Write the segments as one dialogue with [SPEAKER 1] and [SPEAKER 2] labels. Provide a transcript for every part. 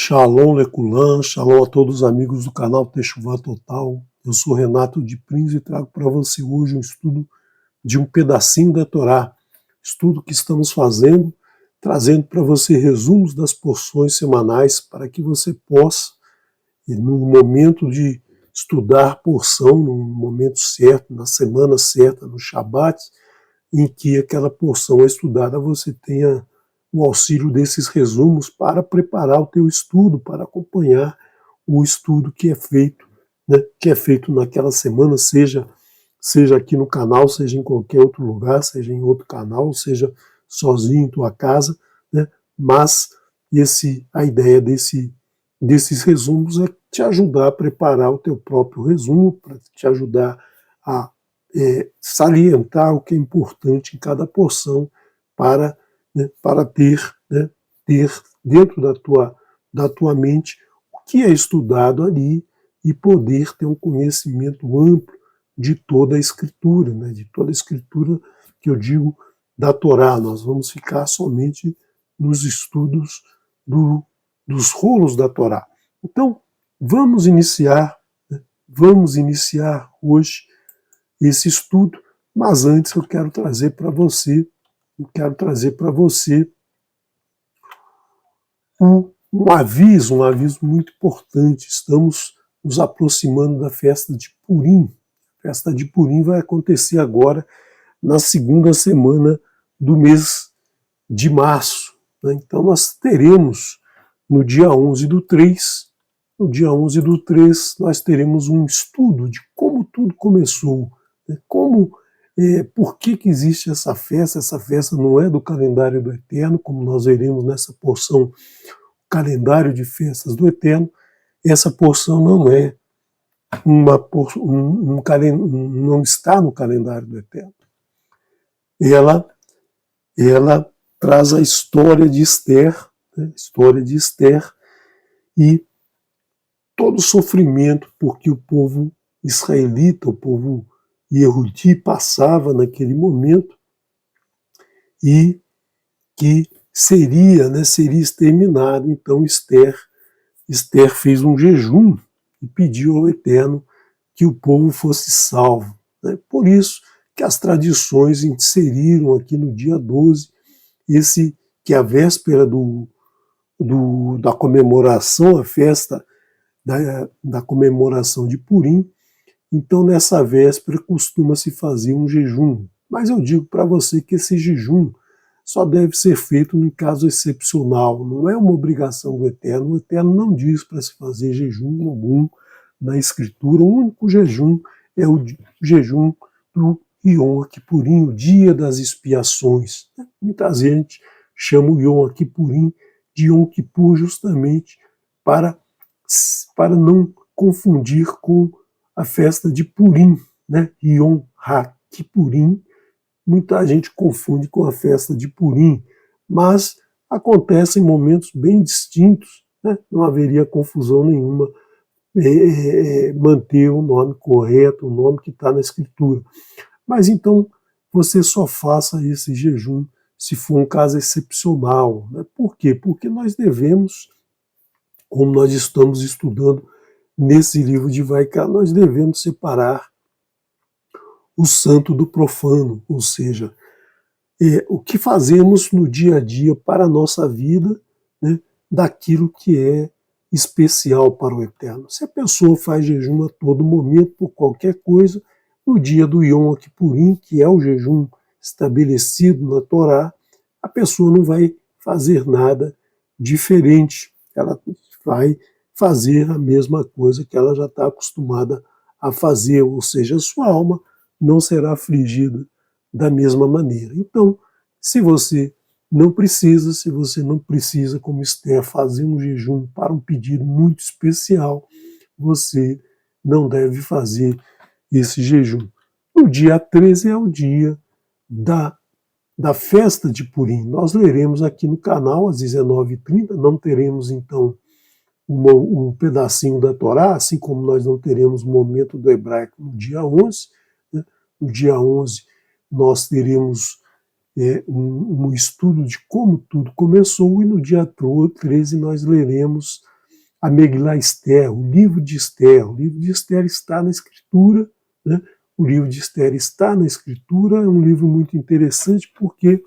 [SPEAKER 1] Shalom Leculan, shalom a todos os amigos do canal Techuvá Total. Eu sou Renato de Prins e trago para você hoje um estudo de um pedacinho da Torá. Estudo que estamos fazendo, trazendo para você resumos das porções semanais para que você possa, no momento de estudar porção, no momento certo, na semana certa, no Shabat, em que aquela porção é estudada, você tenha o auxílio desses resumos para preparar o teu estudo, para acompanhar o estudo que é feito, né, naquela semana, seja aqui no canal, seja em qualquer outro lugar, seja em outro canal, seja sozinho em tua casa, né, mas a ideia desses resumos é te ajudar a preparar o teu próprio resumo, para te ajudar a salientar o que é importante em cada porção para ter dentro da tua mente o que é estudado ali e poder ter um conhecimento amplo de toda a Escritura, né, de toda a Escritura que eu digo da Torá. Nós vamos ficar somente nos estudos dos rolos da Torá. Então, vamos iniciar hoje esse estudo, mas antes eu quero trazer para você um aviso muito importante. Estamos nos aproximando da festa de Purim. A festa de Purim vai acontecer agora na segunda semana do mês de março, né? Então nós teremos no dia 11 do 3, nós teremos um estudo de como tudo começou, né? Por que existe essa festa? Essa festa não é do calendário do Eterno, como nós veremos nessa porção, o calendário de festas do Eterno. Essa porção não é não está no calendário do Eterno. Ela traz a história de Esther, né? História de Esther e todo o sofrimento porque o povo israelita, o povo Yehudi passava naquele momento e que seria exterminado. Então Esther fez um jejum e pediu ao Eterno que o povo fosse salvo, né? Por isso que as tradições inseriram aqui no dia 12, que é a véspera da comemoração, a festa da comemoração de Purim. Então, nessa véspera, costuma-se fazer um jejum. Mas eu digo para você que esse jejum só deve ser feito em caso excepcional. Não é uma obrigação do Eterno. O Eterno não diz para se fazer jejum algum na Escritura. O único jejum é o jejum do Yom Kippurim, o dia das expiações. Muita gente chama o Yom Kippurim de Yom Kippur justamente para não confundir com a festa de Purim, né? Yom HaKippurim. Muita gente confunde com a festa de Purim, mas acontece em momentos bem distintos, né? Não haveria confusão nenhuma manter o nome correto, o nome que está na Escritura. Mas então você só faça esse jejum se for um caso excepcional, né? Por quê? Porque nós devemos, como nós estamos estudando nesse livro de Vaikra, nós devemos separar o santo do profano, ou seja, o que fazemos no dia a dia para a nossa vida, né, daquilo que é especial para o Eterno. Se a pessoa faz jejum a todo momento por qualquer coisa, no dia do Yom Kippurim, que é o jejum estabelecido na Torá, a pessoa não vai fazer nada diferente. Ela vai fazer a mesma coisa que ela já está acostumada a fazer, ou seja, a sua alma não será afligida da mesma maneira. Então, se você não precisa, como Esther, fazer um jejum para um pedido muito especial, você não deve fazer esse jejum. No dia 13 é o dia da festa de Purim. Nós leremos aqui no canal às 19h30, não teremos então um pedacinho da Torá, assim como nós não teremos o momento do hebraico no dia 11. Né? No dia 11 nós teremos um estudo de como tudo começou, e no dia 13 nós leremos a Megilá Esther, o livro de Esther. O livro de Esther está na Escritura, né? O livro de Esther está na Escritura, é um livro muito interessante porque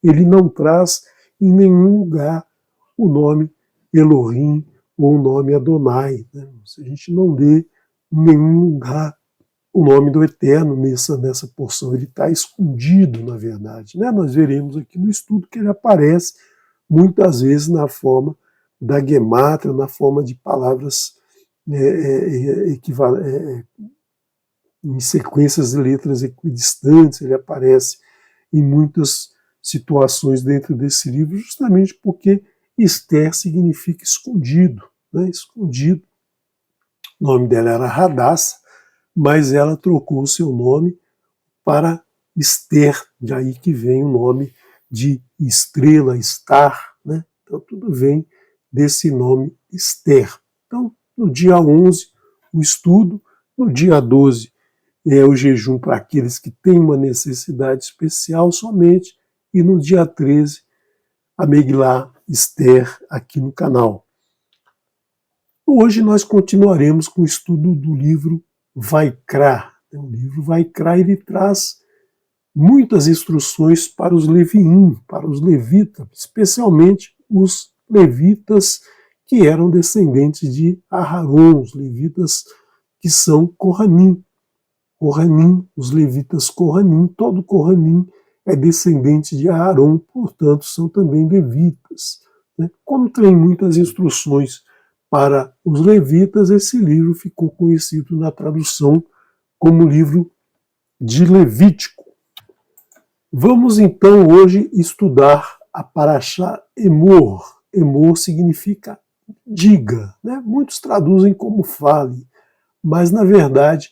[SPEAKER 1] ele não traz em nenhum lugar o nome Elohim ou o nome Adonai, né? A gente não lê em nenhum lugar o nome do Eterno nessa porção, ele está escondido, na verdade, né? Nós veremos aqui no estudo que ele aparece muitas vezes na forma da gemátria, na forma de palavras em sequências de letras equidistantes, ele aparece em muitas situações dentro desse livro, justamente porque Esther significa escondido, né? Escondido. O nome dela era Hadassah, mas ela trocou o seu nome para Esther, daí que vem o nome de estrela, Star, né? Então tudo vem desse nome Esther. Então, no dia 11, o estudo, no dia 12 é o jejum para aqueles que têm uma necessidade especial somente, e no dia 13, a Megilá Esther aqui no canal. Hoje nós continuaremos com o estudo do livro Vaikra. O livro Vaikra, ele traz muitas instruções para os leviim, para os levitas, especialmente os levitas que eram descendentes de Aharon, os levitas que são Kohanim. Kohanim, os levitas Kohanim, todo Kohanim é descendente de Aharon, portanto são também levitas. Como tem muitas instruções para os levitas, esse livro ficou conhecido na tradução como livro de Levítico. Vamos então hoje estudar a Parashá Emor. Emor significa diga, né? Muitos traduzem como fale, mas na verdade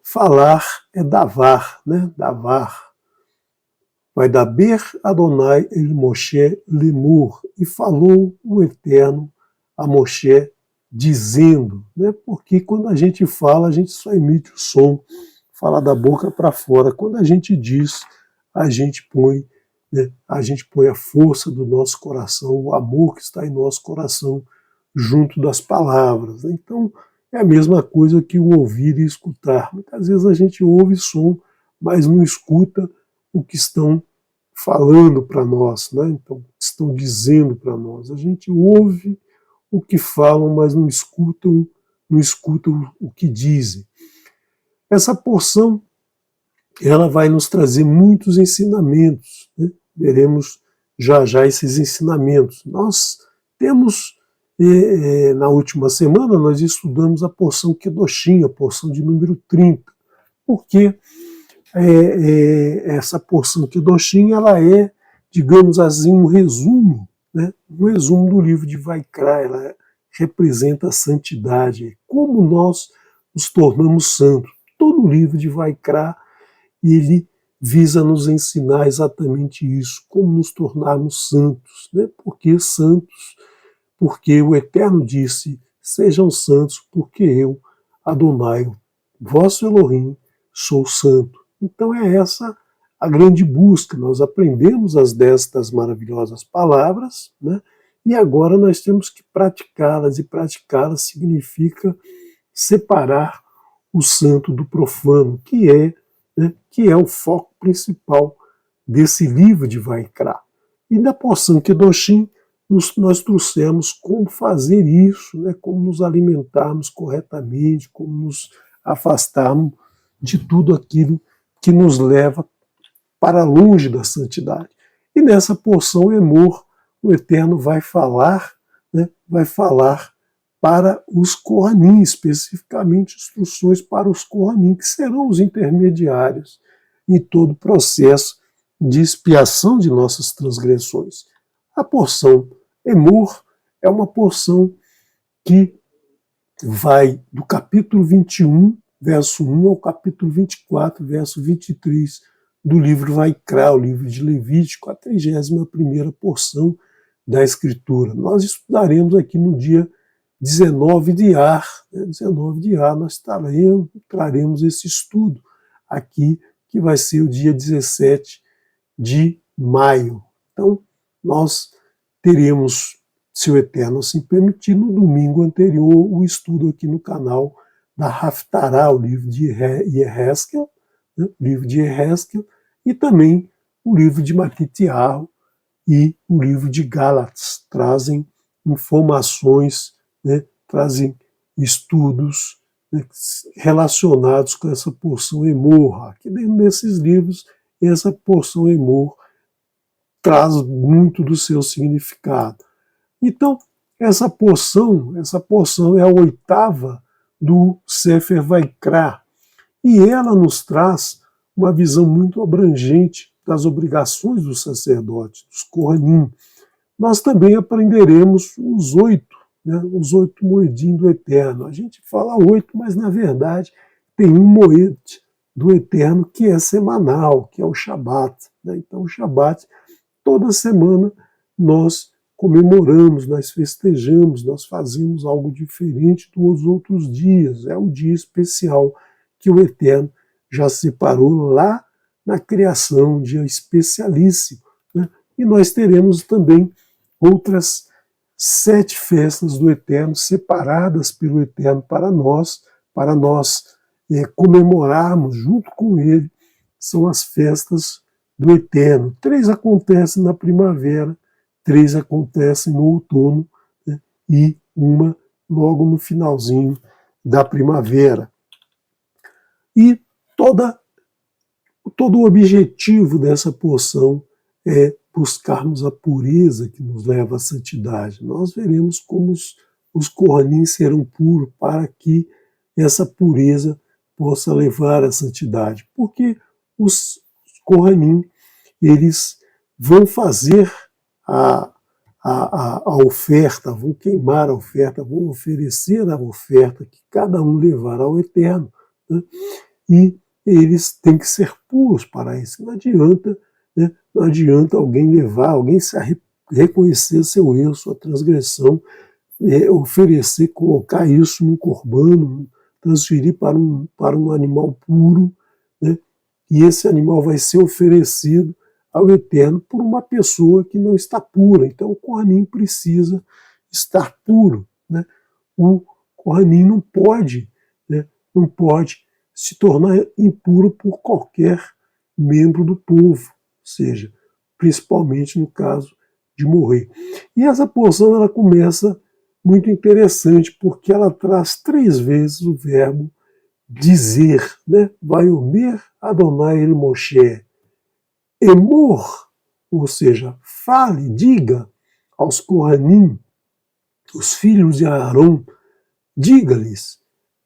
[SPEAKER 1] falar é davar, né? Davar. Vai daber Adonai el Moshe lemur, e falou o Eterno a Moshe dizendo, né? Porque quando a gente fala, a gente só emite o som, fala da boca para fora. Quando a gente diz, a gente põe, né? A gente põe a força do nosso coração, o amor que está em nosso coração, junto das palavras. Então, é a mesma coisa que o ouvir e escutar. Muitas vezes a gente ouve som, mas não escuta o que estão falando para nós, né? Então, o que estão dizendo para nós. A gente ouve o que falam, mas não escutam o que dizem. Essa porção, ela vai nos trazer muitos ensinamentos, né? Veremos já já esses ensinamentos. Nós temos, na última semana, nós estudamos a porção Kedoshim, a porção de número 30, porque essa porção Kedoshim, ela é, digamos assim, um resumo, né? Um resumo do livro de Vaikra. Ela representa a santidade, como nós nos tornamos santos. Todo o livro de Vaikra, ele visa nos ensinar exatamente isso, como nos tornarmos santos, né? Porque santos, porque o Eterno disse, sejam santos, porque eu, Adonai, vosso Elohim, sou santo. Então é essa a grande busca. Nós aprendemos as destas maravilhosas palavras, né? E agora nós temos que praticá-las, e praticá-las significa separar o santo do profano, que é o foco principal desse livro de Vaikra. E na porção Kedoshim, nós trouxemos como fazer isso, né? Como nos alimentarmos corretamente, como nos afastarmos de tudo aquilo que nos leva para longe da santidade. E nessa porção Emor, o Eterno vai falar, né? Vai falar para os Kohanim, especificamente instruções para os Kohanim, que serão os intermediários em todo o processo de expiação de nossas transgressões. A porção Emor é uma porção que vai do capítulo 21, verso 1, ao capítulo 24, verso 23, do livro Vaikra, o livro de Levítico, a 31ª porção da Escritura. Nós estudaremos aqui no dia 19 de Ar, 19 de Ar, nós traremos esse estudo aqui, que vai ser o dia 17 de maio. Então, nós teremos se o Eterno assim permitir, no domingo anterior, o estudo aqui no canal da Haftará, o livro de Yehezkel, né, livro de Yehezkel, e também o livro de Matitiyahu e o livro de Gálatas. Trazem informações, né, trazem estudos, né, relacionados com essa porção Emor. Aqui dentro desses livros, essa porção Emor traz muito do seu significado. Então, essa porção é a 8ª do Sefer Vaikra, e ela nos traz uma visão muito abrangente das obrigações do sacerdote, dos Kohanim. Nós também aprenderemos os 8, né, os 8 moedim do Eterno. A gente fala 8, mas na verdade tem um moed do Eterno que é semanal, que é o Shabat, né? Então o Shabat, toda semana nós comemoramos, nós festejamos, nós fazemos algo diferente dos outros dias. É um dia especial que o Eterno já separou lá na criação, um dia especialíssimo, né? E nós teremos também outras 7 festas do Eterno separadas pelo Eterno para nós comemorarmos junto com ele. São as festas do Eterno. 3 acontecem na primavera, 3 acontecem no outono, né, e uma logo no finalzinho da primavera. E todo o objetivo dessa porção é buscarmos a pureza que nos leva à santidade. Nós veremos como os Kohanim serão puros para que essa pureza possa levar à santidade. Porque os Kohanim, eles vão fazer a oferta, vão queimar a oferta, vão oferecer a oferta que cada um levará ao Eterno, né? E eles têm que ser puros para isso. Não adianta, né? Não adianta alguém reconhecer seu erro, sua transgressão, oferecer, colocar isso num corbano, transferir para um animal puro, né? E esse animal vai ser oferecido ao Eterno por uma pessoa que não está pura. Então o Kohanim precisa estar puro, né? O Kohanim não pode se tornar impuro por qualquer membro do povo, ou seja, principalmente no caso de morrer. E essa porção ela começa muito interessante, porque ela traz 3 vezes o verbo dizer, né? Vaiomer Adonai el Moshe, Emor, ou seja, fale, diga aos Kohanim, os filhos de Aarão, diga-lhes,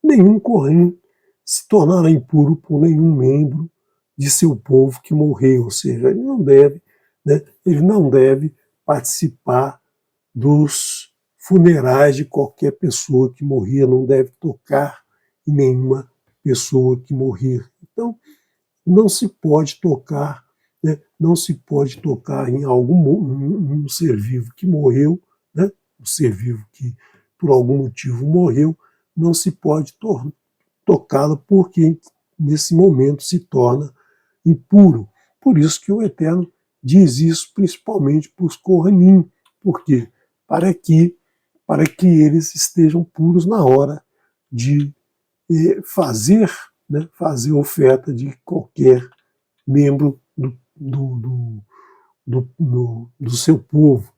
[SPEAKER 1] nenhum Kohanim se tornará impuro por nenhum membro de seu povo que morreu, ou seja, ele não deve participar dos funerais de qualquer pessoa que morria, não deve tocar em nenhuma pessoa que morrer. Então, não se pode tocar, né? Não se pode tocar em um ser vivo que morreu, né? Um ser vivo que por algum motivo morreu, não se pode tocá-lo, porque nesse momento se torna impuro. Por isso que o Eterno diz isso principalmente para os Kohanim. Por quê? Para que eles estejam puros na hora de fazer oferta de qualquer membro do seu povo.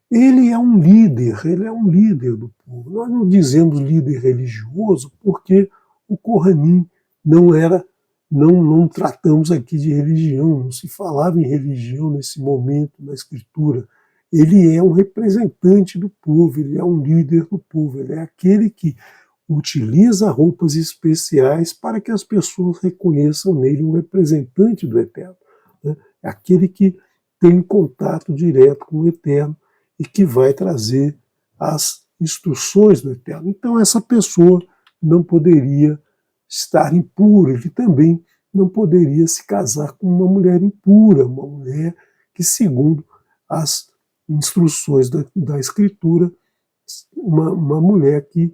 [SPEAKER 1] Ele é um líder do povo. Nós não dizemos líder religioso porque o Kohanim não tratamos aqui de religião, não se falava em religião nesse momento na Escritura. Ele é um representante do povo, ele é um líder do povo, ele é aquele que utiliza roupas especiais para que as pessoas reconheçam nele um representante do Eterno, né? É aquele que tem contato direto com o Eterno e que vai trazer as instruções do Eterno. Então essa pessoa não poderia estar impura, ele também não poderia se casar com uma mulher impura, uma mulher que, segundo as instruções da Escritura, uma mulher que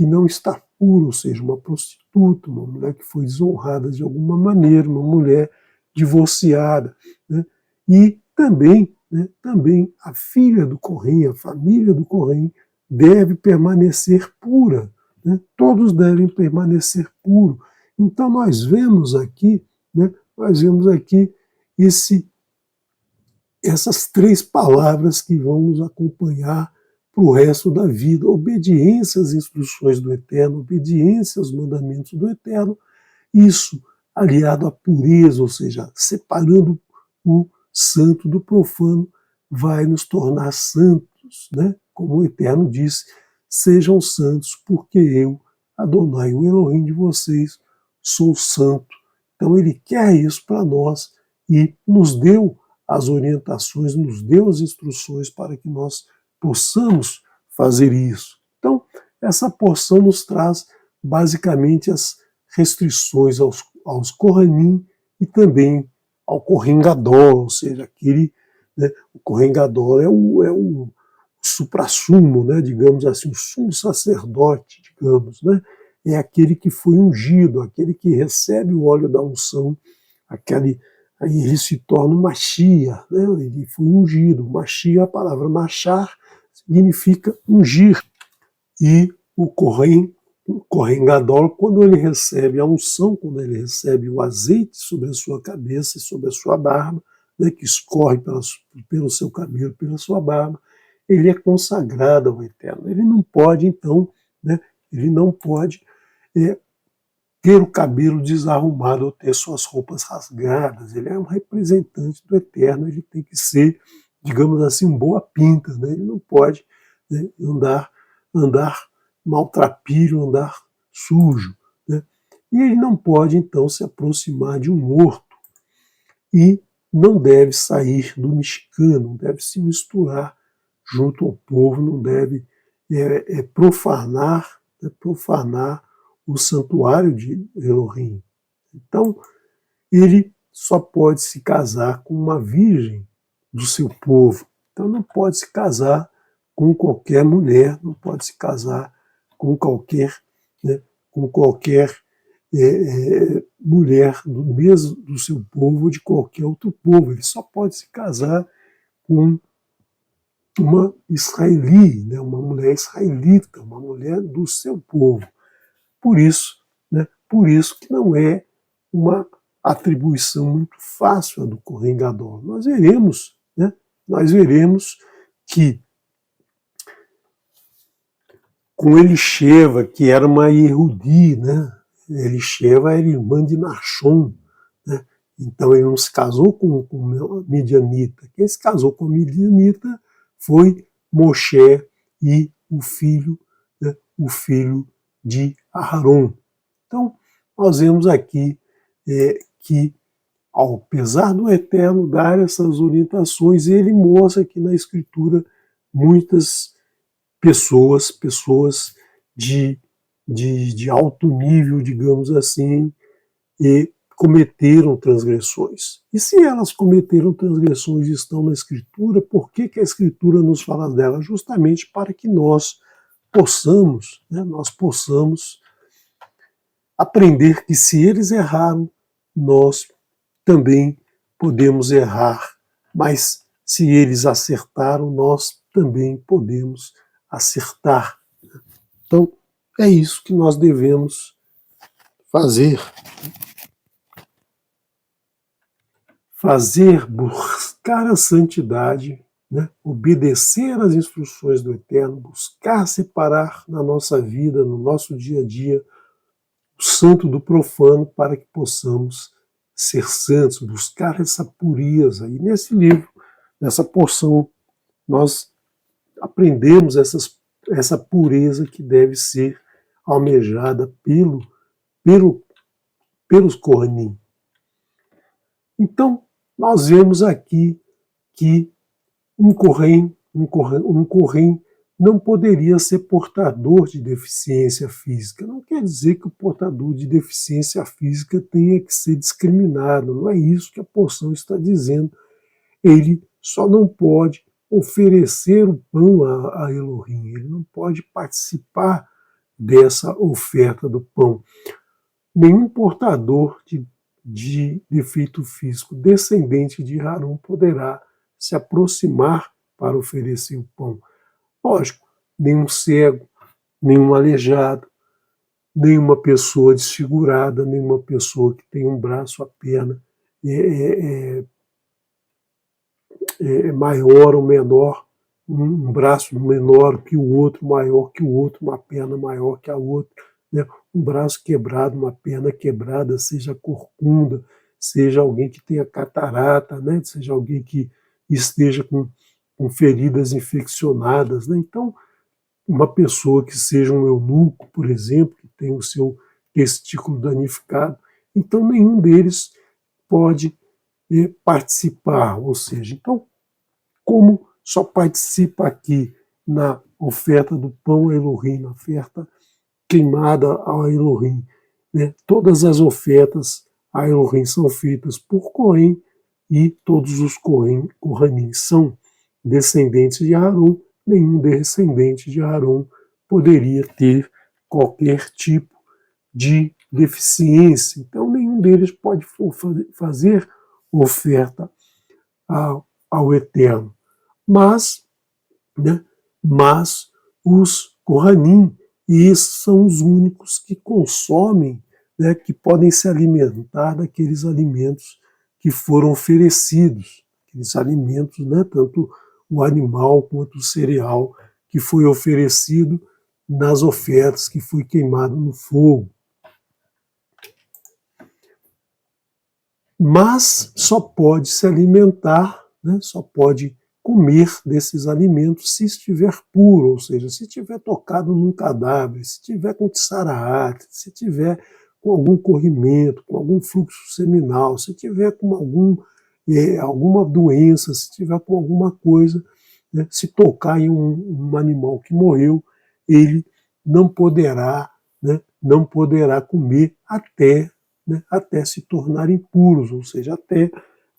[SPEAKER 1] não está pura, ou seja, uma prostituta, uma mulher que foi desonrada de alguma maneira, uma mulher divorciada, né? E também né, também a filha do Kohen, a família do Kohen, deve permanecer pura. Né? Todos devem permanecer puros. Então nós vemos aqui, né, essas três palavras que vão nos acompanhar para o resto da vida: obediência às instruções do Eterno, obediência aos mandamentos do Eterno, isso aliado à pureza, ou seja, separando o santo do profano, vai nos tornar santos, né? Como o Eterno disse: sejam santos, porque eu, Adonai, o Elohim de vocês, sou santo. Então ele quer isso para nós e nos deu as orientações, nos deu as instruções para que nós possamos fazer isso. Então, essa porção nos traz basicamente as restrições aos Kohanim e também ao Kohen Gadol, ou seja, aquele, né, o Kohen Gadol é o suprassumo, né, digamos assim, o sumo sacerdote, digamos, né, é aquele que foi ungido, aquele que recebe o óleo da unção, aí ele se torna um Mashiach, né, ele foi ungido. Mashiach, a palavra machar, significa ungir, e o Kohen Gadol, quando ele recebe a unção, quando ele recebe o azeite sobre a sua cabeça e sobre a sua barba, né, que escorre pelo seu cabelo, pela sua barba, ele é consagrado ao Eterno. Ele não pode, então, né, ele não pode ter o cabelo desarrumado ou ter suas roupas rasgadas. Ele é um representante do Eterno, ele tem que ser, digamos assim, boa pinta, né? Ele não pode, né, andar maltrapilho, andar sujo, né? E ele não pode, então, se aproximar de um morto e não deve sair do Mishkan, não deve se misturar junto ao povo, não deve profanar o santuário de Elohim. Então, ele só pode se casar com uma virgem do seu povo. Então, não pode se casar com qualquer mulher, não pode se casar com qualquer, né, mulher do seu povo ou de qualquer outro povo. Ele só pode se casar com uma israeli, né, uma mulher israelita, uma mulher do seu povo. Por isso que não é uma atribuição muito fácil a do Kohen Gadol. Nós veremos que com Elisheva, que era uma Yehudi, né? Elisheva era irmã de Nachshon, né? Então ele não se casou com Midianita. Quem se casou com Midianita foi Moshe e o filho de Aharon. Então, nós vemos aqui que, apesar do Eterno dar essas orientações, ele mostra aqui na Escritura muitas pessoas de alto nível, digamos assim, e cometeram transgressões. E se elas cometeram transgressões e estão na Escritura, por que a Escritura nos fala delas? Justamente para que nós possamos aprender que se eles erraram, nós também podemos errar, mas se eles acertaram, nós também podemos acertar. Então, é isso que nós devemos fazer. Buscar a santidade, né? Obedecer às instruções do Eterno, buscar separar na nossa vida, no nosso dia a dia, o santo do profano, para que possamos ser santos, buscar essa pureza. E nesse livro, nessa porção, nós aprendemos essa pureza que deve ser almejada pelos Kohanim. Então, nós vemos aqui que um Kohen não poderia ser portador de deficiência física. Não quer dizer que o portador de deficiência física tenha que ser discriminado. Não é isso que a porção está dizendo. Ele só não pode oferecer o pão a Elohim. Ele não pode participar dessa oferta do pão. Nenhum portador de defeito físico descendente de Harão poderá se aproximar para oferecer o pão. Lógico, nenhum cego, nenhum aleijado, nenhuma pessoa desfigurada, nenhuma pessoa que tem um braço, a perna é maior ou menor, um braço menor que o outro, maior que o outro, uma perna maior que a outra, né? Um braço quebrado, uma perna quebrada, seja corcunda, seja alguém que tenha catarata, né? Seja alguém que esteja com feridas infeccionadas, né? Então, uma pessoa que seja um eunuco, por exemplo, que tem o seu testículo danificado, então nenhum deles pode participar, ou seja, então, como só participa aqui na oferta do pão a Elohim, na oferta queimada a Elohim, né? Todas as ofertas a Elohim são feitas por Cohen e todos os Kohanim são descendentes de Aaron, nenhum descendente de Aaron poderia ter qualquer tipo de deficiência. Então, nenhum deles pode fazer oferta ao Eterno. Mas, né, mas os Kohanim, e esses são os únicos que consomem, né, que podem se alimentar daqueles alimentos que foram oferecidos, aqueles alimentos, né, tanto o animal quanto o cereal que foi oferecido nas ofertas, que foi queimado no fogo. Mas só pode se alimentar, né, só pode comer desses alimentos se estiver puro, ou seja, se estiver tocado num cadáver, se estiver com tsaraat, se estiver com algum corrimento, com algum fluxo seminal, se estiver com alguma doença, se estiver com alguma coisa, né, se tocar em um animal que morreu, ele não poderá, né, não poderá comer até se tornarem puros, ou seja, até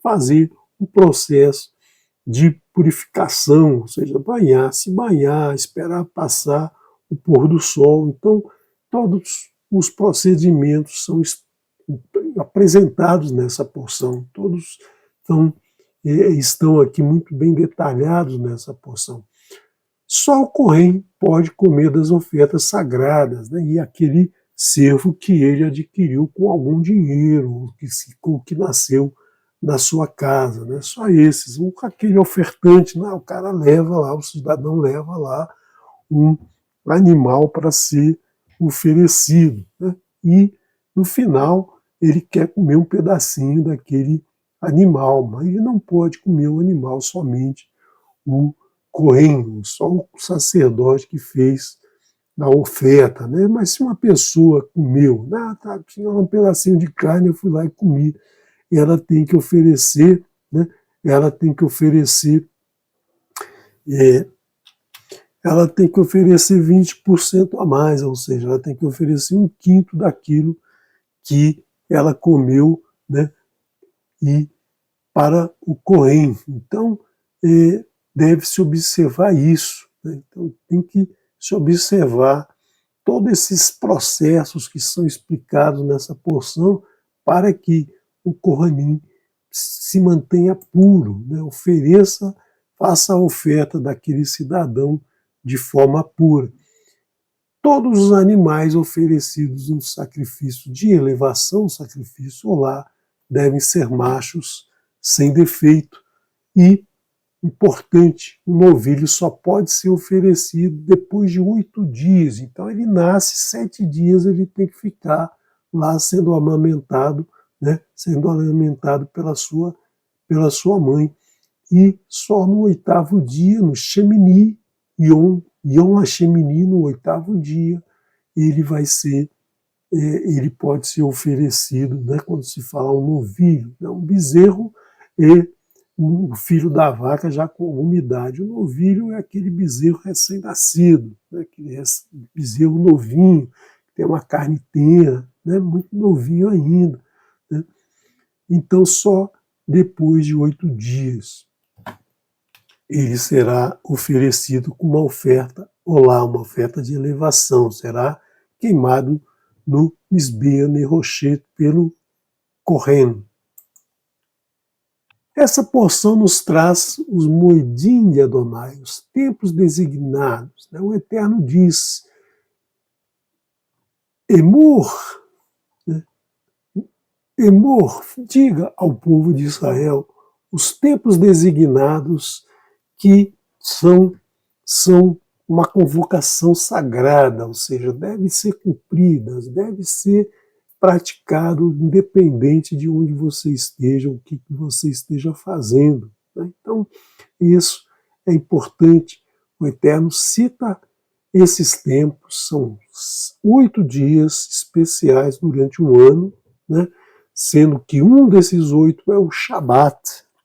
[SPEAKER 1] fazer um processo de purificação, ou seja, se banhar, esperar passar o pôr do sol. Então, todos os procedimentos são apresentados nessa porção, todos estão aqui muito bem detalhados nessa porção. Só o Cohen pode comer das ofertas sagradas, né? E aquele servo que ele adquiriu com algum dinheiro, que nasceu na sua casa, né? Só esses. Aquele ofertante, né? O cara leva lá, o cidadão leva lá um animal para ser oferecido, né? E no final ele quer comer um pedacinho daquele animal, mas ele não pode comer o animal, somente o Cohen, só o sacerdote que fez a oferta, né? Mas se uma pessoa comeu, tinha um pedacinho de carne, eu fui lá e comi, ela tem que oferecer, né? Ela tem que oferecer, ela tem que oferecer 20% a mais, ou seja, ela tem que oferecer 1/5 daquilo que ela comeu, né? E para o Cohen. Então, deve-se observar isso, né? Então, tem que se observar todos esses processos que são explicados nessa porção para que o Kohanim se mantenha puro, né? Faça a oferta daquele cidadão de forma pura. Todos os animais oferecidos no sacrifício de elevação, sacrifício olá, devem ser machos sem defeito. E, importante, um novilho só pode ser oferecido depois de 8 dias. Então ele nasce, 7 dias ele tem que ficar lá sendo amamentado, né, sendo alimentado pela sua mãe. E só no 8º dia, no Shemini, Yom HaShemini, no 8º dia, ele pode ser oferecido, né, quando se fala um novilho, né, um bezerro e o filho da vaca já com alguma idade. O novilho é aquele bezerro recém-nascido, né, aquele bezerro novinho, que tem uma carne tenra, né, muito novinho ainda, né. Então, só depois de 8 dias ele será oferecido com uma oferta olá, uma oferta de elevação, será queimado no Mizbeah Neroshet pelo Kohen. Essa porção nos traz os moedim de Adonai, os tempos designados. Né? O Eterno diz, Emor, né? Emor, diga ao povo de Israel, os tempos designados que são uma convocação sagrada, ou seja, devem ser cumpridas, deve ser praticado independente de onde você esteja, o que você esteja fazendo. Né? Então, isso é importante. O Eterno cita esses tempos, são 8 dias especiais durante um ano, né? Sendo que um desses 8 é o Shabat,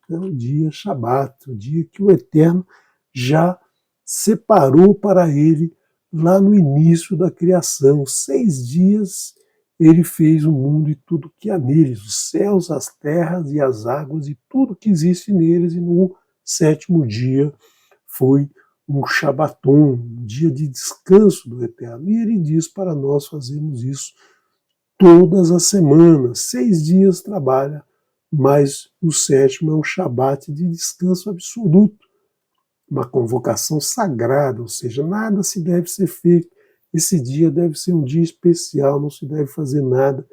[SPEAKER 1] né? O dia Shabat, o dia que o Eterno já separou para ele lá no início da criação. 6 dias ele fez o mundo e tudo que há neles, os céus, as terras e as águas e tudo que existe neles, e no 7º dia foi um Shabaton, um dia de descanso do Eterno. E ele diz para nós fazermos isso todas as semanas. 6 dias trabalha, mas o 7º é um Shabat de descanso absoluto, uma convocação sagrada, ou seja, nada se deve ser feito. Esse dia deve ser um dia especial, não se deve fazer nada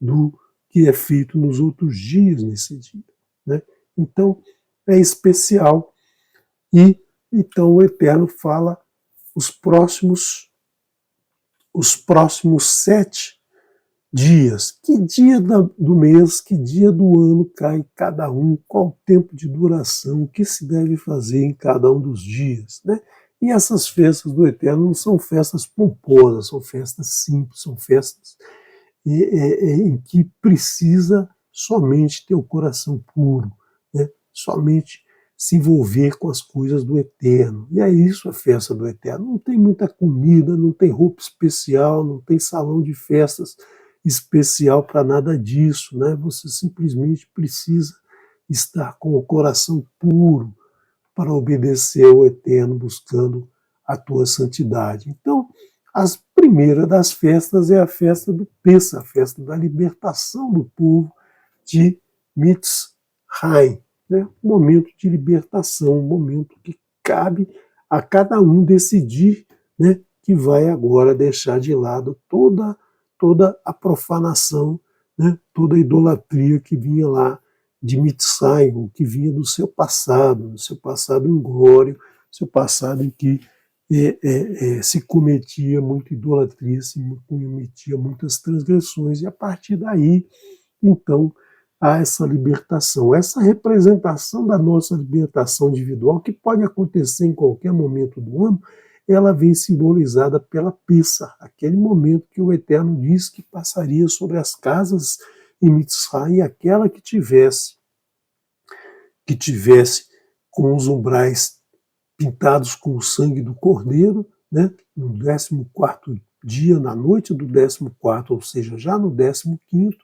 [SPEAKER 1] do que é feito nos outros dias nesse dia. Né? Então, é especial. E então o Eterno fala os próximos 7 dias. Que dia do mês, que dia do ano cai cada um, qual o tempo de duração, o que se deve fazer em cada um dos dias. Né? E essas festas do Eterno não são festas pomposas, são festas simples, são festas em que precisa somente ter o coração puro, né? Somente se envolver com as coisas do Eterno. E é isso a festa do Eterno. Não tem muita comida, não tem roupa especial, não tem salão de festas especial para nada disso. Né? Você simplesmente precisa estar com o coração puro para obedecer ao Eterno, buscando a tua santidade. Então, a primeira das festas é a festa do Pêssar, a festa da libertação do povo de Mitzrayim, né? Um momento de libertação, um momento que cabe a cada um decidir, né, que vai agora deixar de lado toda a profanação, né, toda a idolatria que vinha lá de Mitzrayim, que vinha do seu passado inglório, seu passado em que se cometia muita idolatria, se cometia muitas transgressões, e a partir daí, então, há essa libertação, essa representação da nossa libertação individual, que pode acontecer em qualquer momento do ano, ela vem simbolizada pela Pêssar, aquele momento que o Eterno disse que passaria sobre as casas em Mitzrayim, aquela que tivesse com os umbrais pintados com o sangue do cordeiro, né? No 14º dia, na noite do 14º, ou seja, já no 15º,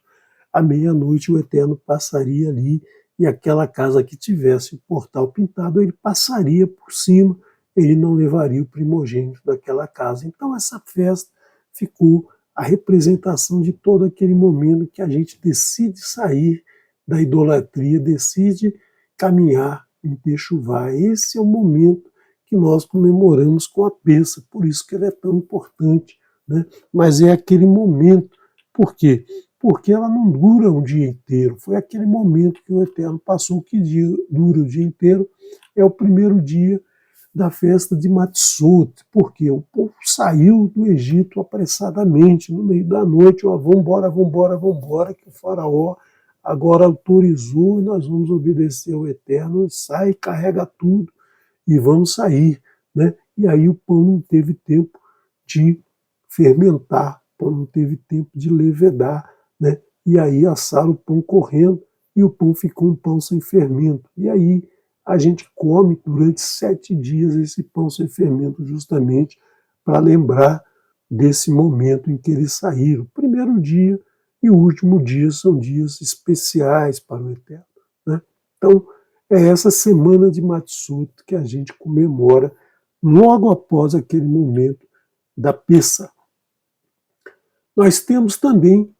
[SPEAKER 1] à meia-noite o Eterno passaria ali, e aquela casa que tivesse o portal pintado, ele passaria por cima, ele não levaria o primogênito daquela casa. Então essa festa ficou a representação de todo aquele momento que a gente decide sair da idolatria, decide caminhar em Techuvá. Esse é o momento que nós comemoramos com a Pêssar, por isso que ela é tão importante. Né? Mas é aquele momento. Por quê? Porque ela não dura um dia inteiro. Foi aquele momento que o Eterno passou. Que dia dura o dia inteiro? É o primeiro dia da festa de Matzot, porque o povo saiu do Egito apressadamente, no meio da noite, vambora, que o faraó agora autorizou e nós vamos obedecer ao Eterno, sai, carrega tudo e vamos sair. Né? E aí o pão não teve tempo de fermentar, o pão não teve tempo de levedar, né? E aí assaram o pão correndo e o pão ficou um pão sem fermento. E aí a gente come durante 7 dias esse pão sem fermento, justamente para lembrar desse momento em que eles saíram. O primeiro dia e o último dia são dias especiais para o Eterno. Né? Então, é essa semana de Matzot que a gente comemora logo após aquele momento da Pêssar. Nós temos também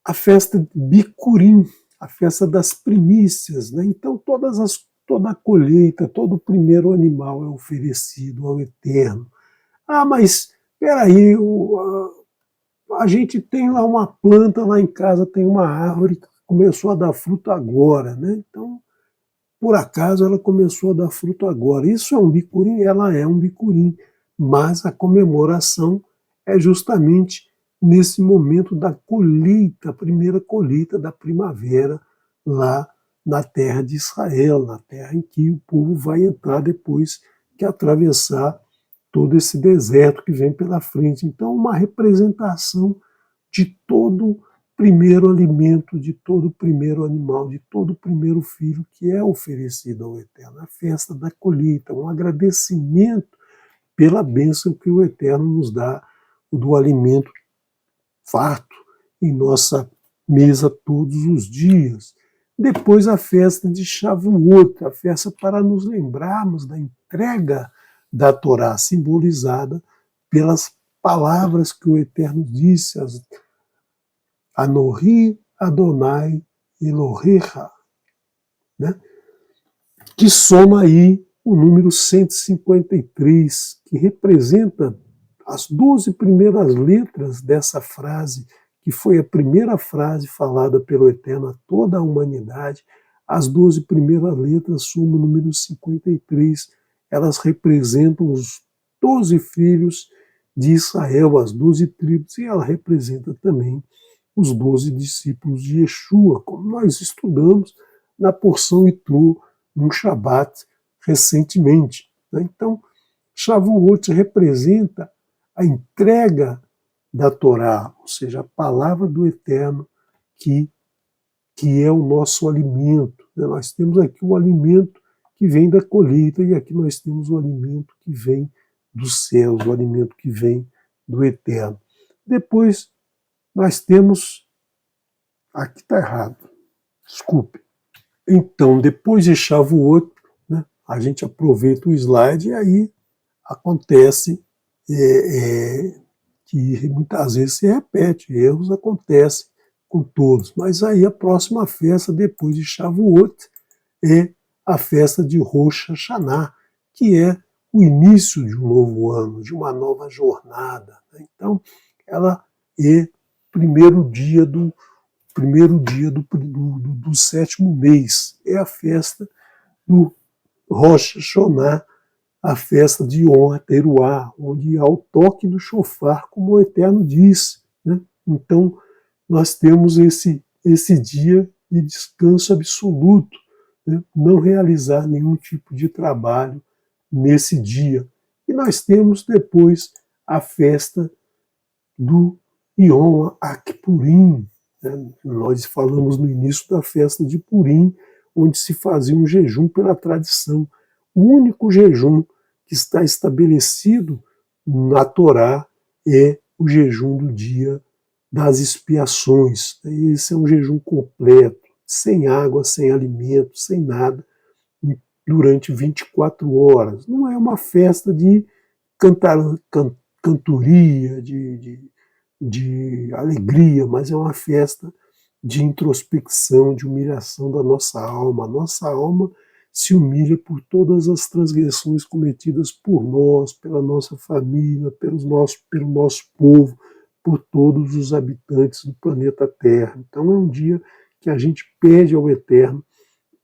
[SPEAKER 1] a festa de Bicurim, a festa das primícias, né? Então toda a colheita, todo o primeiro animal é oferecido ao Eterno. Ah, mas peraí, a gente tem lá uma planta lá em casa, tem uma árvore que começou a dar fruto agora, né? Então, por acaso, ela começou a dar fruto agora. Isso é um bicurim? Ela é um bicurim, mas a comemoração é justamente nesse momento da colheita, a primeira colheita da primavera lá na terra de Israel, na terra em que o povo vai entrar depois que atravessar todo esse deserto que vem pela frente. Então, uma representação de todo primeiro alimento, de todo primeiro animal, de todo primeiro filho que é oferecido ao Eterno. A festa da colheita, um agradecimento pela bênção que o Eterno nos dá, do alimento farto em nossa mesa todos os dias. Depois a festa de Shavuot, a festa para nos lembrarmos da entrega da Torá, simbolizada pelas palavras que o Eterno disse, Anohi Adonai Elohecha, né? Que soma aí o número 153, que representa as 12 primeiras letras dessa frase, que foi a primeira frase falada pelo Eterno a toda a humanidade. As 12 primeiras letras somam o número 53, elas representam os 12 filhos de Israel, as 12 tribos, e ela representa também os 12 discípulos de Yeshua, como nós estudamos na porção Itru, no Shabat, recentemente. Então, Shavuot representa a entrega da Torá, ou seja, a palavra do Eterno, que é o nosso alimento. Nós temos aqui o alimento que vem da colheita, e aqui nós temos o alimento que vem dos céus, o alimento que vem do Eterno. Depois, nós temos... Aqui está errado, desculpe. Então, depois de Shavuot, né, a gente aproveita o slide e aí acontece que muitas vezes se repete, erros acontecem com todos. Mas aí a próxima festa, depois de Shavuot, é a festa de Rosh Hashanah, que é o início de um novo ano, de uma nova jornada. Então, ela é o primeiro dia do sétimo mês. É a festa do Rosh Hashanah, a festa de Yom Teruah, onde há o toque do shofar, como o Eterno diz. Né? Então, nós temos esse dia de descanso absoluto, né? Não realizar nenhum tipo de trabalho nesse dia. E nós temos depois a festa do Yom Kippurim. Né? Nós falamos no início da festa de Purim, onde se fazia um jejum pela tradição. O único jejum que está estabelecido na Torá é o jejum do dia das expiações. Esse é um jejum completo, sem água, sem alimento, sem nada, durante 24 horas. Não é uma festa de cantoria, de alegria, mas é uma festa de introspecção, de humilhação da nossa alma. A nossa alma se humilha por todas as transgressões cometidas por nós, pela nossa família, pelo nosso povo, por todos os habitantes do planeta Terra. Então é um dia que a gente pede ao Eterno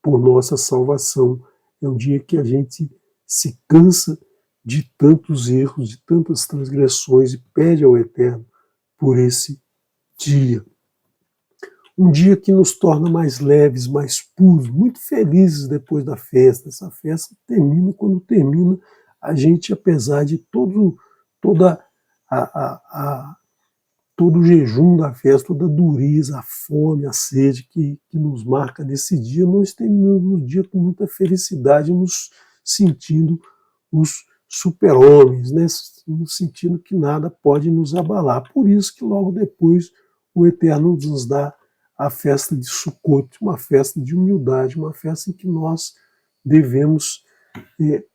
[SPEAKER 1] por nossa salvação. É um dia que a gente se cansa de tantos erros, de tantas transgressões, e pede ao Eterno por esse dia. Um dia que nos torna mais leves, mais puros, muito felizes depois da festa. Essa festa termina, quando termina, a gente, apesar de todo o jejum da festa, toda a dureza, a fome, a sede que nos marca nesse dia, nós terminamos o dia com muita felicidade, nos sentindo os super-homens, né? No sentido que nada pode nos abalar. Por isso que logo depois o Eterno nos dá a festa de Sukkot, uma festa de humildade, uma festa em que nós devemos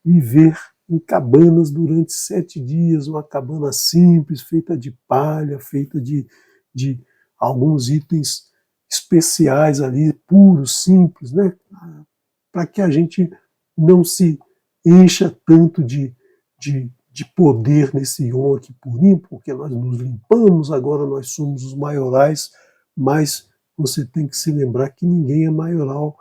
[SPEAKER 1] viver em cabanas durante 7 dias, uma cabana simples, feita de palha, feita de alguns itens especiais ali, puros, simples, né? Para que a gente não se encha tanto de poder nesse Yom Kippurim, porque nós nos limpamos, agora nós somos os maiorais, mas você tem que se lembrar que ninguém é maioral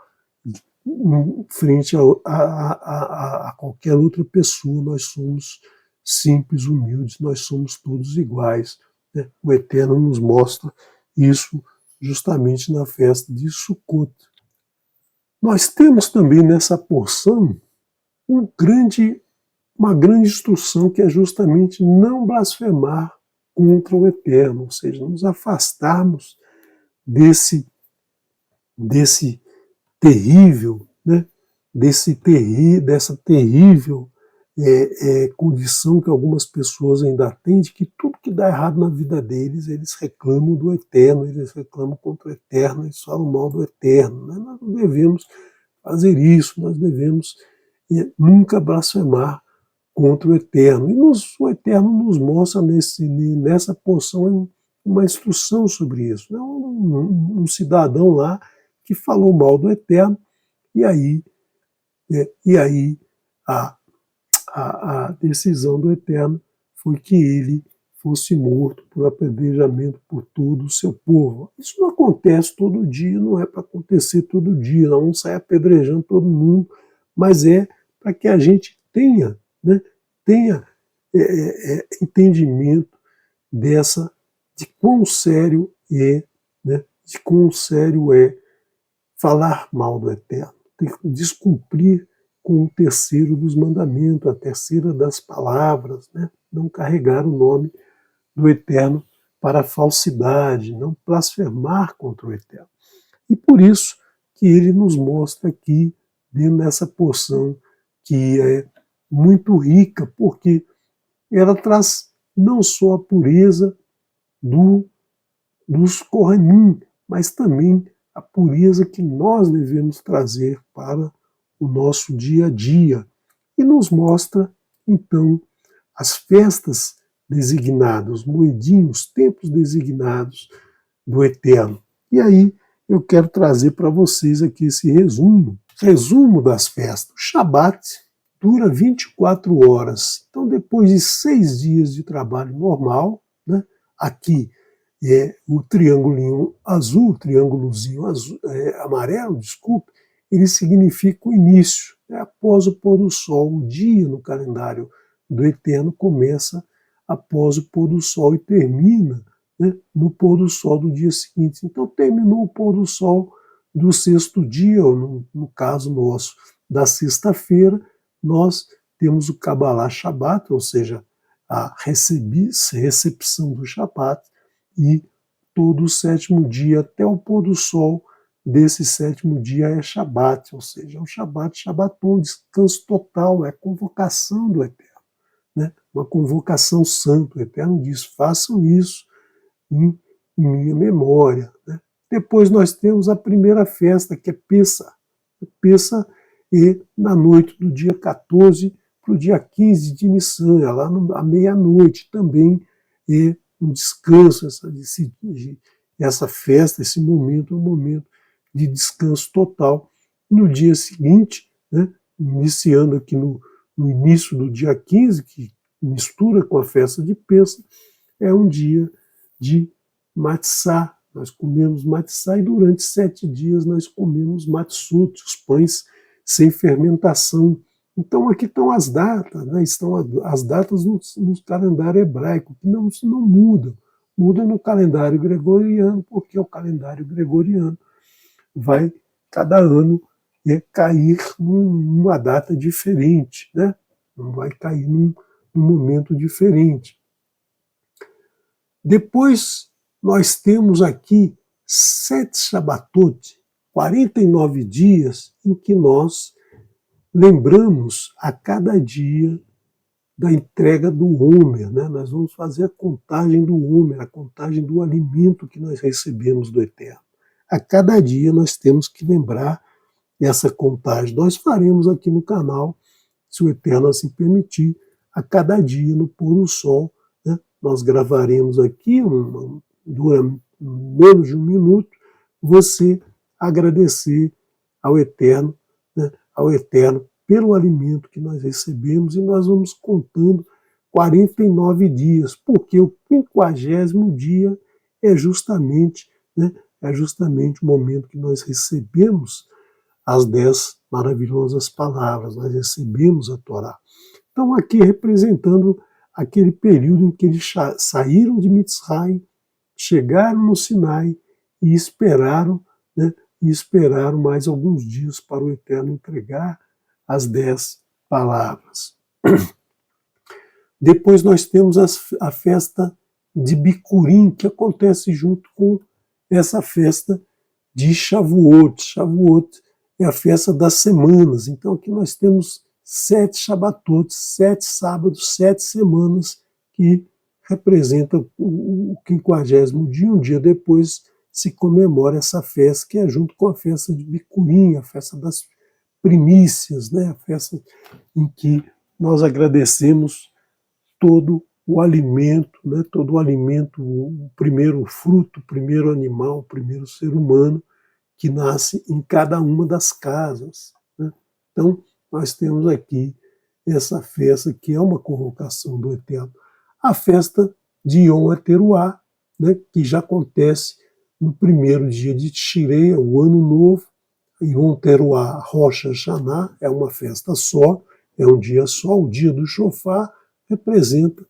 [SPEAKER 1] frente a qualquer outra pessoa. Nós somos simples, humildes, nós somos todos iguais, né? O Eterno nos mostra isso justamente na festa de Sukkot. Nós temos também nessa porção uma grande instrução, que é justamente não blasfemar contra o Eterno, ou seja, nos afastarmos dessa terrível condição que algumas pessoas ainda têm, de que tudo que dá errado na vida deles, eles reclamam do Eterno, eles reclamam contra o Eterno, eles falam mal do Eterno, né? Nós não devemos fazer isso, nós devemos nunca blasfemar contra o Eterno. E o Eterno nos mostra nessa porção uma instrução sobre isso. Né? Um cidadão lá que falou mal do Eterno, e aí a decisão do Eterno foi que ele fosse morto por apedrejamento por todo o seu povo. Isso não acontece todo dia, não é para acontecer todo dia, não sai apedrejando todo mundo, mas é para que a gente tenha entendimento de quão sério é falar mal do Eterno, descumprir com o terceiro dos mandamentos, a terceira das palavras, né? Não carregar o nome do Eterno para a falsidade, não blasfemar contra o Eterno. E por isso que ele nos mostra aqui, dentro dessa porção, que é muito rica, porque ela traz não só a pureza dos Kohanim, mas também a pureza que nós devemos trazer para o nosso dia a dia. E nos mostra, então, as festas designadas, os moedinhos, tempos designados do Eterno. E aí eu quero trazer para vocês aqui esse resumo das festas. O Shabat dura 24 horas. Então, depois de 6 dias de trabalho normal, né, aqui o triângulozinho azul, amarelo, desculpe, ele significa o início. Após o pôr do sol, o dia no calendário do Eterno começa após o pôr do sol e termina, né, no pôr do sol do dia seguinte. Então, terminou o pôr do sol do sexto dia, ou no caso nosso, da sexta-feira, nós temos o Kabbalah Shabbat, ou seja, a recepção do Shabbat, e todo o sétimo dia, até o pôr do sol desse sétimo dia, é Shabbat, ou seja, o Shabbaton, descanso total, é a convocação do Eterno, né? Uma convocação santa. O Eterno diz: façam isso em minha memória, né? Depois nós temos a primeira festa, que é Pessah. Pessah é na noite do dia 14 para o dia 15 de Nissan, é lá à meia-noite. Também é um descanso, essa festa, esse momento é um momento de descanso total. No dia seguinte, né, iniciando aqui no início do dia 15, que mistura com a festa de Pessah, é um dia de matzá. Nós comemos matzá e durante 7 dias nós comemos matzot, os pães sem fermentação. Então aqui estão as datas, né? Estão as datas no calendário hebraico, que não mudam. Muda no calendário gregoriano, porque o calendário gregoriano vai, cada ano, cair numa data diferente, né? Não vai cair num momento diferente. Depois nós temos aqui 7 Shabbatot, 49 dias em que nós lembramos a cada dia da entrega do Homer, né? Nós vamos fazer a contagem do Homer, a contagem do alimento que nós recebemos do Eterno. A cada dia nós temos que lembrar essa contagem. Nós faremos aqui no canal, se o Eterno assim permitir, a cada dia no pôr do sol, né? Nós gravaremos aqui, dura menos de um minuto, você agradecer ao Eterno, né, ao Eterno pelo alimento que nós recebemos, e nós vamos contando 49 dias, porque o 50º dia é justamente, né, o momento que nós recebemos as 10 maravilhosas palavras, nós recebemos a Torá. Então, aqui representando aquele período em que eles saíram de Mitzrayim, chegaram no Sinai e esperaram, né, mais alguns dias para o Eterno entregar as 10 palavras. Depois nós temos a festa de Bicurim, que acontece junto com essa festa de Shavuot. Shavuot é a festa das semanas. Então aqui nós temos 7 Shabatot, 7 sábados, 7 semanas, que representam o 50º dia. Um dia depois se comemora essa festa, que é junto com a festa de Bicurim, a festa das primícias, né? A festa em que nós agradecemos todo o alimento, né? Todo o alimento, o primeiro fruto, o primeiro animal, o primeiro ser humano que nasce em cada uma das casas, né? Então, nós temos aqui essa festa que é uma convocação do Eterno. A festa de Yom HaTeruah, né? Que já acontece no primeiro dia de Tishrei, o Ano Novo. Yom HaTeruah, Rosh Hashanah, é uma festa só, é um dia só. O dia do Shofar representa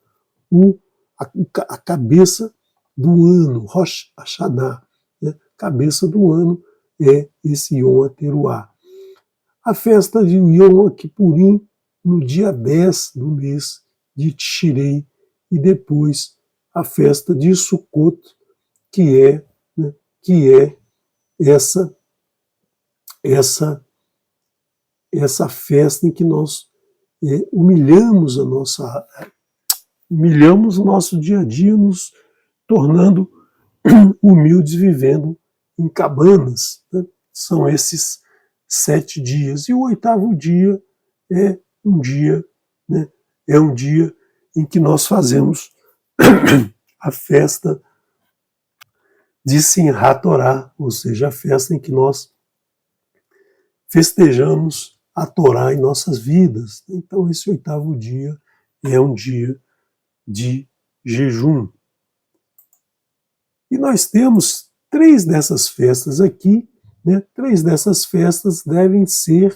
[SPEAKER 1] a cabeça do ano, Rosh Hashanah, né? Cabeça do ano é esse Yom HaTeruah. A festa de Yom Kippurim, no dia 10 do mês de Tishrei, e depois a festa de Sukkot, que é essa festa em que nós humilhamos o nosso dia a dia, nos tornando humildes, vivendo em cabanas, né? São esses 7 dias. E o 8º dia é um dia, né? É um dia em que nós fazemos a festa de Simchat Torá, ou seja, a festa em que nós festejamos a Torá em nossas vidas. Então, esse 8º dia é um dia de jejum. E nós temos 3 dessas festas aqui, né? 3 dessas festas devem ser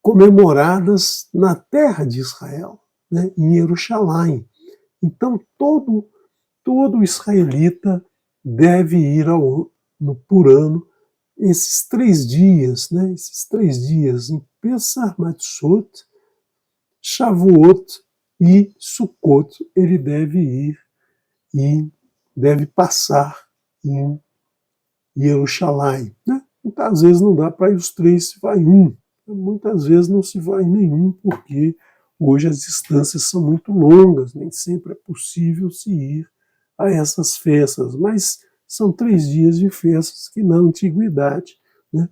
[SPEAKER 1] comemoradas na terra de Israel, né? Em Jerusalém. Então, todo israelita deve ir por ano esses 3 dias, né? Esses 3 dias em Pesach, Matzot, Shavuot e Sukkot, ele deve ir e deve passar em Jerusalém, né? Muitas vezes não dá para ir os 3, se vai um. Muitas vezes não se vai nenhum, porque hoje as distâncias são muito longas, nem sempre é possível se ir a essas festas, mas são 3 dias de festas que na antiguidade, né,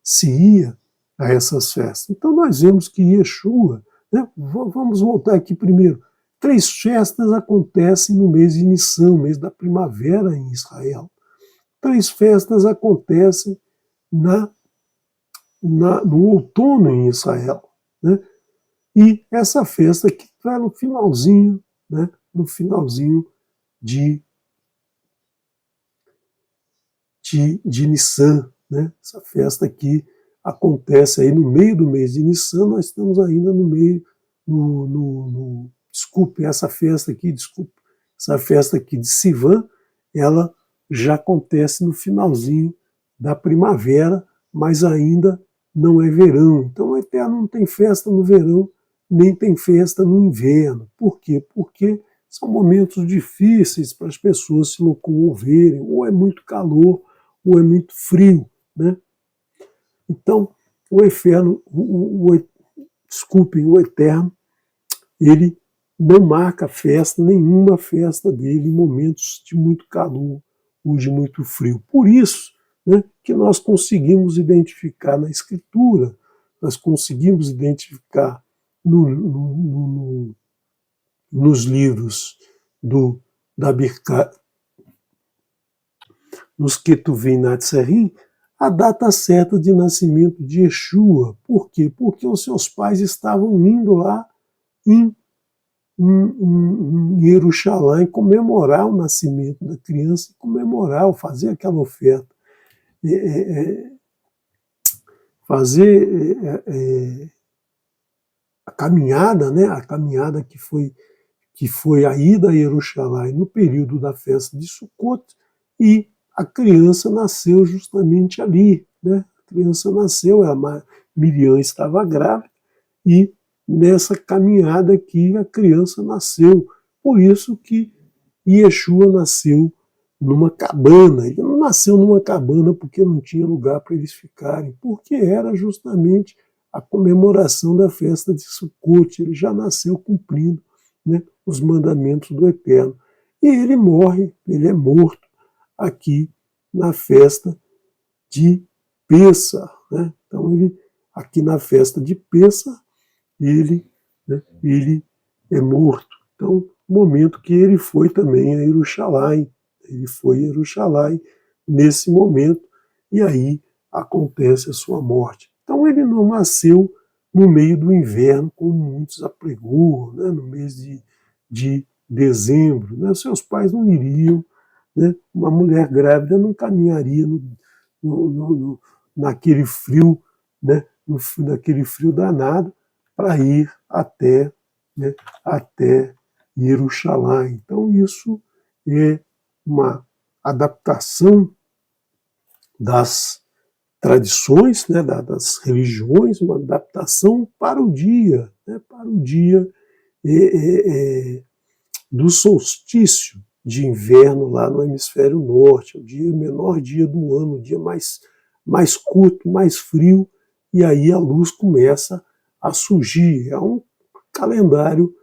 [SPEAKER 1] se ia a essas festas. Então nós vemos que Yeshua, né, vamos voltar aqui primeiro, 3 festas acontecem no mês de Nissan, mês da primavera em Israel. 3 festas acontecem no outono em Israel, né? E essa festa que está no finalzinho, né? No finalzinho de Nissan, né? Essa festa que acontece aí no meio do mês de Nissan, nós estamos ainda no meio, essa festa aqui de Sivan, ela já acontece no finalzinho da primavera, mas ainda não é verão. Então o Eterno não tem festa no verão, nem tem festa no inverno. Por quê? Porque são momentos difíceis para as pessoas se locomoverem, ou é muito calor, ou é muito frio, né? Então, o Eterno, o Eterno, ele não marca festa, nenhuma festa dele em momentos de muito calor ou de muito frio. Por isso, né, que nós conseguimos identificar na Escritura, nós conseguimos identificar nos livros da nos Ketuvim Natserim, a data certa de nascimento de Yeshua. Por quê? Porque os seus pais estavam indo lá em Jerusalém comemorar o nascimento da criança, comemorar, fazer aquela oferta, fazer a caminhada, né? A caminhada que foi a ida a Jerusalém no período da festa de Sukkot, e a criança nasceu justamente ali, né? A criança nasceu, Miriam estava grávida, e nessa caminhada aqui a criança nasceu. Por isso que Yeshua nasceu numa cabana. Ele não nasceu numa cabana porque não tinha lugar para eles ficarem, porque era justamente a comemoração da festa de Sukkot. Ele já nasceu cumprindo, né, os mandamentos do Eterno. E ele morre, ele é morto aqui na festa de Pêssar, né? Então, aqui na festa de Pêssar, ele é morto. Então, momento que ele foi também a Jerusalém, ele foi a Jerusalém nesse momento, e aí acontece a sua morte. Então, ele não nasceu no meio do inverno, como muitos apregoam, né, no mês de dezembro. Né, seus pais não iriam, né, uma mulher grávida não caminharia naquele frio, né, naquele frio danado, para ir até, né, até Jerusalém. Então, isso é uma adaptação das tradições, né, das religiões, uma adaptação para o dia, né, para o dia do solstício de inverno lá no hemisfério norte, o menor dia do ano, o dia mais curto, mais frio, e aí a luz começa a surgir. É um calendário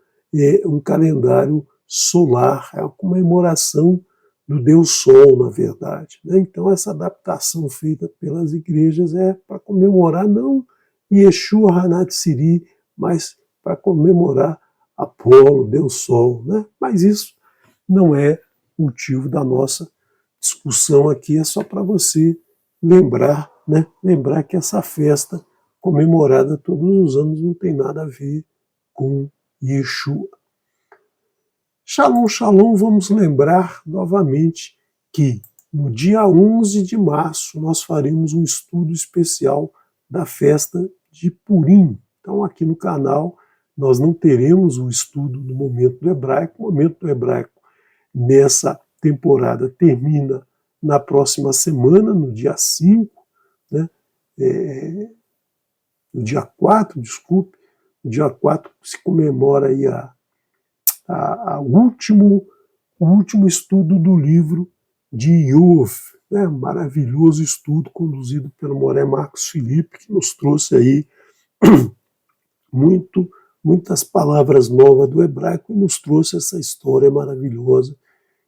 [SPEAKER 1] solar, é a comemoração do Deus Sol, na verdade, né? Então, essa adaptação feita pelas igrejas é para comemorar não Yeshua Hanatsiri, mas para comemorar Apolo, Deus Sol, né? Mas isso não é motivo da nossa discussão aqui, é só para você lembrar, né? Lembrar que essa festa comemorada todos os anos não tem nada a ver com Yeshua. Shalom, shalom, vamos lembrar novamente que no dia 11 de março nós faremos um estudo especial da festa de Purim. Então aqui no canal nós não teremos o estudo do momento do hebraico. O momento do hebraico nessa temporada termina na próxima semana, no dia 5, né? No dia 4, desculpe, no dia 4 se comemora aí o último estudo do livro de Iov, né? Maravilhoso estudo conduzido pelo Moré Marcos Felipe, que nos trouxe aí muitas palavras novas do hebraico e nos trouxe essa história maravilhosa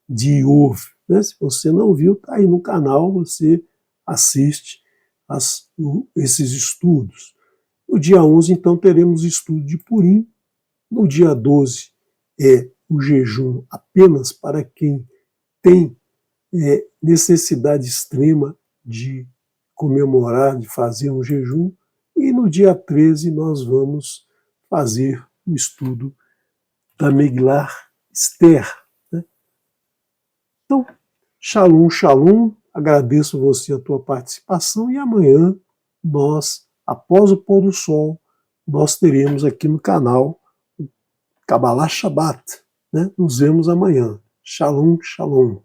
[SPEAKER 1] de Iov, né? Se você não viu, está aí no canal, você assiste esses estudos. No dia 11, então, teremos o estudo de Purim. No dia 12 é o jejum apenas para quem tem necessidade extrema de comemorar, de fazer um jejum. E no dia 13 nós vamos fazer o estudo da Megillah Esther. Né? Então, shalom, shalom, agradeço você a tua participação e amanhã nós, após o pôr do sol, nós teremos aqui no canal Kabbalah Shabbat. Né? Nos vemos amanhã. Shalom, shalom.